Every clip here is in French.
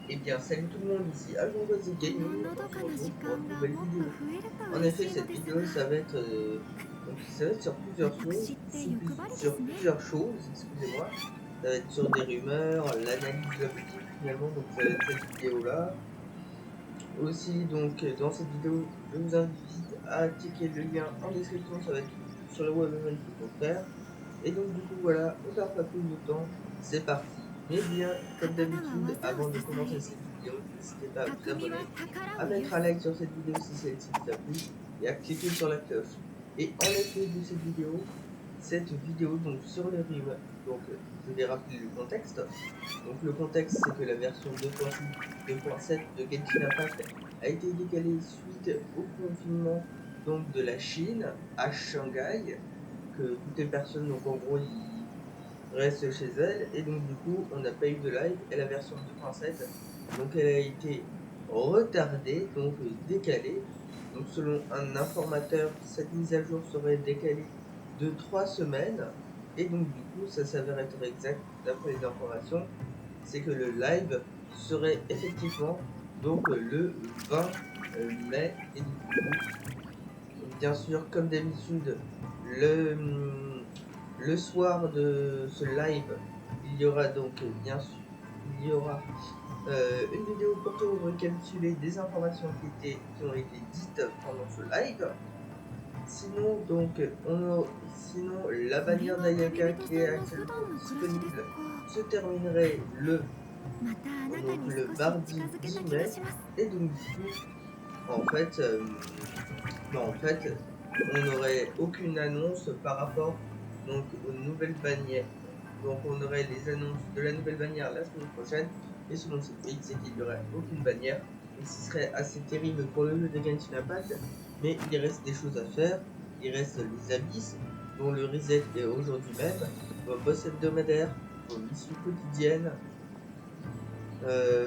Eh bien, salut tout le monde, ici Agent Basic Gaming, on se retrouve pour une nouvelle vidéo. En effet, cette vidéo, ça va être, donc, ça va être sur plusieurs choses, excusez-moi. Ça va être sur des rumeurs, l'analyse de la boutique finalement, donc ça va être cette vidéo-là. Aussi, donc, dans cette vidéo, je vous invite à checker le lien en description, ça va être sur le web event qu'il faut faire. Et donc, du coup, voilà, on perd pas plus de temps, c'est parti. Mais bien, comme d'habitude, avant de commencer cette vidéo, n'hésitez pas à vous abonner, à mettre un like sur cette vidéo si celle-ci vous a plu, et à cliquer sur la cloche. Et en effet de cette vidéo donc sur les rumeurs, donc je vais rappeler le contexte. Donc le contexte, c'est que la version 2.7 de Genshin Impact a été décalée suite au confinement donc de la Chine à Shanghai, que toutes les personnes, donc en gros, ils restent chez elles, et donc du coup, on n'a pas eu de live, et la version 2.7, donc elle a été retardée, donc décalée. Donc selon un informateur, cette mise à jour serait décalée de 3 semaines, et donc du coup, ça s'avère être exact d'après les informations, c'est que le live serait effectivement donc le 20 mai, et donc du coup, bien sûr, comme d'habitude, le soir de ce live, il y aura donc bien sûr, il y aura une vidéo pour te récapituler des informations qui ont été dites pendant ce live. Sinon, donc, sinon, la bannière d'Ayaka qui est actuellement disponible se terminerait le mardi 10 mai. Et donc, du coup, en fait, on n'aurait aucune annonce par rapport donc aux nouvelles bannières. Donc on aurait les annonces de la nouvelle bannière la semaine prochaine. Et selon cette tweet, c'est qu'il n'y aurait aucune bannière. Et ce serait assez terrible pour le jeu de Genshin Impact. Mais il reste des choses à faire. Il reste les abysses, dont le reset est aujourd'hui même, vos boss hebdomadaires, vos missions quotidiennes,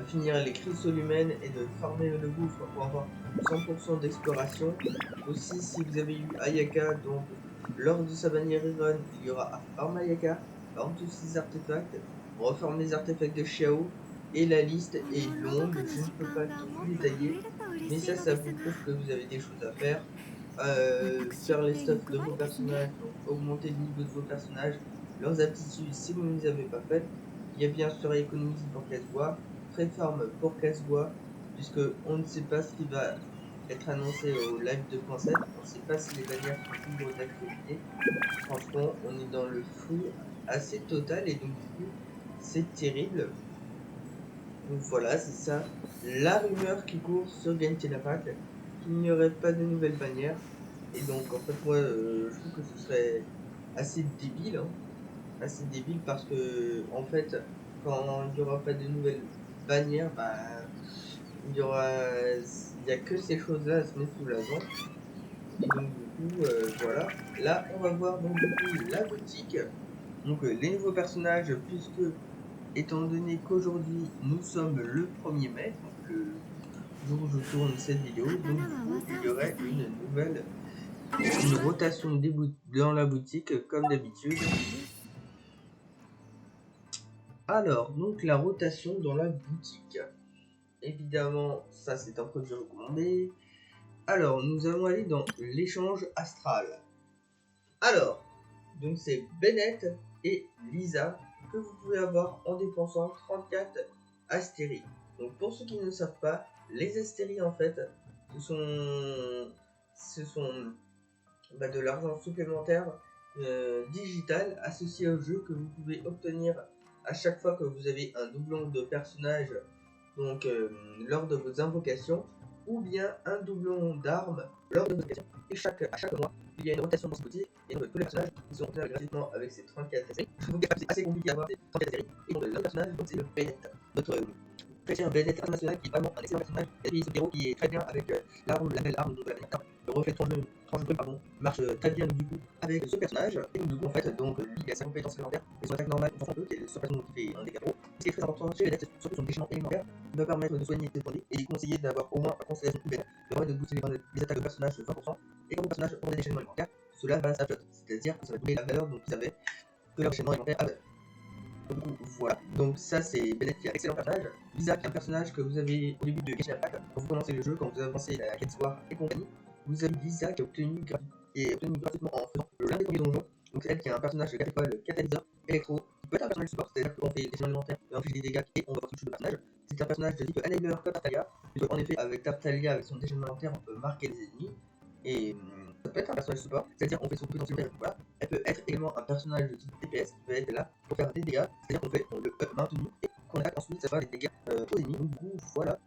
finir les cristaux humaines et de farmer le gouffre pour avoir 100% d'exploration. Aussi, si vous avez eu Ayaka, donc lors de sa bannière rerun, il y aura à farm Ayaka, farm tous ses artefacts, reformer les artefacts de Xiao, et la liste est longue, je ne peux pas tout vous détailler, mais ça vous prouve que vous avez des choses à faire. Faire les stuffs de vos personnages, donc augmenter le niveau de vos personnages, leurs aptitudes si vous ne les avez pas faites. Il y a bien sûr Economy pour Casbois, Préforme pour Casbois, puisque on ne sait pas ce qui va être annoncé au live 2.7, on ne sait pas si les bannières sont toujours d'actualité. Franchement, on est dans le flou assez total, et donc du coup, c'est terrible. Donc voilà, c'est ça. La rumeur qui court sur Genshin Impact, qu'il n'y aurait pas de nouvelles bannières. Et donc en fait, moi, je trouve que ce serait assez débile, hein. Assez débile parce que en fait, quand il n'y aura pas de nouvelles bannières, bah il y a que ces choses-là à se mettre sous la dent. Et donc du coup, voilà. Là, on va voir donc du coup la boutique. Donc les nouveaux personnages, puisque étant donné qu'aujourd'hui nous sommes le 1er mai, donc le jour où je tourne cette vidéo, donc du coup il y aurait une rotation dans la boutique comme d'habitude. Alors, donc la rotation dans la boutique. Évidemment, ça c'est un produit recommandé. Alors, nous allons aller dans l'échange astral. Alors, donc c'est Bennett et Lisa que vous pouvez avoir en dépensant 34 astéries. Donc pour ceux qui ne savent pas, les astéries en fait, ce sont de l'argent supplémentaire digital associé au jeu que vous pouvez obtenir à chaque fois que vous avez un doublon de personnage donc lors de vos invocations, ou bien un doublon d'armes lors de vos invocations. Et à chaque mois, il y a une rotation dans ce boutique, et donc tous les personnages ils sont obtenus gratuitement avec ces 34 séries. Je vous dis que c'est assez compliqué à avoir ces 34 séries, et donc le personnage c'est le Bennett, notre chrétien Bennett international qui est vraiment un excellent personnage, et puis ce héros qui est très bien avec l'arme, la belle arme, donc la belle le reflet transjoué, marche très bien du coup avec ce personnage, et donc du coup en fait, donc lui il a sa compétence élémentaire, et son attaque normale, on s'en fout, qui est ce personnage qui fait un dégât gros. Ce qui est très important chez Bennett, c'est surtout son déchaînement élémentaire, qui va permettre de soigner tes points et conseiller d'avoir au moins un constellation plus belle, qui permet de booster les attaques de personnage de 20%, et quand vos personnages ont des déchaînements élémentaires, cela va s'ajouter, c'est-à-dire que ça va doubler la valeur dont vous avez que leur déchaînement élémentaire avait. Donc, du coup, voilà. Donc ça c'est Bennett qui est un excellent personnage. Lisa qui est un personnage que vous avez au début de Genshin Impact. Quand vous commencez le jeu, quand vous avancez la quête d'histoire et compagnie, vous avez Lisa qui est obtenue gratuitement en faisant l'un des premiers donjons. Donc c'est elle qui est un personnage de le catalyseur, électro, qui peut être un personnage support, c'est-à-dire qu'on fait des champs alimentaires et on fait des dégâts et on va voir tout le personnage. C'est un personnage de type enabler comme Tartaglia. En effet, avec Tartaglia, avec son déchaînement alimentaire, on peut marquer les ennemis. Et ça peut être un personnage support, c'est-à-dire qu'on fait son potentiel. Voilà. Elle peut être également un personnage de type DPS qui peut être là pour faire des dégâts, c'est-à-dire qu'on le up maintenu et qu'on attaque ensuite, ça fera des dégâts aux ennemis. Donc, du coup, voilà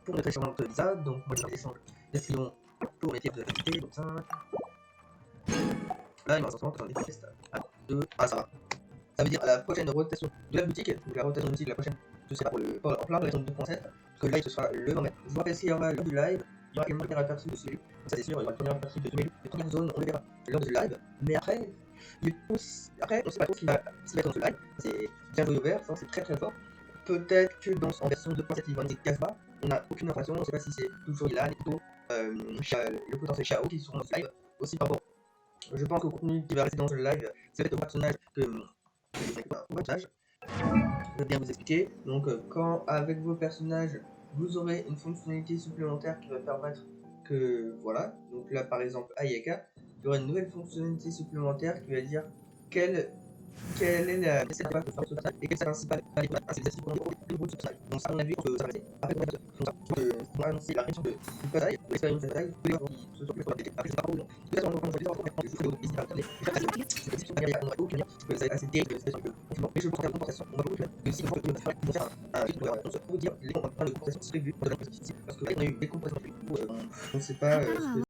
pour notre excellente Lisa. Donc, moi je vais descendre d'Eslyon pour mes tirs de qualité. Donc, 5. Là, il me reste en ce moment 90 tests. 1, 2, ça va. Ça veut dire à la prochaine rotation de la boutique, donc la rotation de boutique, la prochaine, ce sera en plein version 2.7, parce que le live ce sera le 20 mai. Je vous rappelle qu'il y aura l'heure du live, il y aura également le premier aperçu de celui, ça c'est sûr, il y aura le premier aperçu de les premières zones, on les verra lors du live, mais après, on sait pas trop ce qui va se mettre dans ce live, c'est bien joué au vert, ça c'est très très fort. Peut-être que en version 2.7 il va y avoir des casse-bas, on n'a aucune information, on ne sait pas si c'est toujours Ilan, plutôt le potentiel Chao qui seront dans ce live, aussi par rapport. Je pense qu'au contenu qui va rester dans ce live, c'est au personnage que je vais bien vous expliquer. Donc, quand avec vos personnages, vous aurez une fonctionnalité supplémentaire qui va permettre que, voilà, donc là par exemple Ayaka, il y aura une nouvelle fonctionnalité supplémentaire qui va dire quelle est la nécessaire de faire ce personnage et quelle est sa principale civilisation pour le niveau de ce personnage. Donc, ça, on a vu qu'on peut s'arrêter après on a annoncé la réaction de bataille, de l'expérience de bataille, tous les gens qui se sont fait sur la BD. Après, je sais pas où, tout ça, on va je ferai d'autres visites à regarder. Je vais faire on n'aurait aucun lien, parce que c'est assez terrible, c'est sûr que, mais je pense qu'à la compensation, on va beaucoup plus que si on peut faire un rythme de réaction, on peut dire les comptes de compensation prévus, on a difficile, parce que on a eu des compensations prévues, on ne sait pas ce que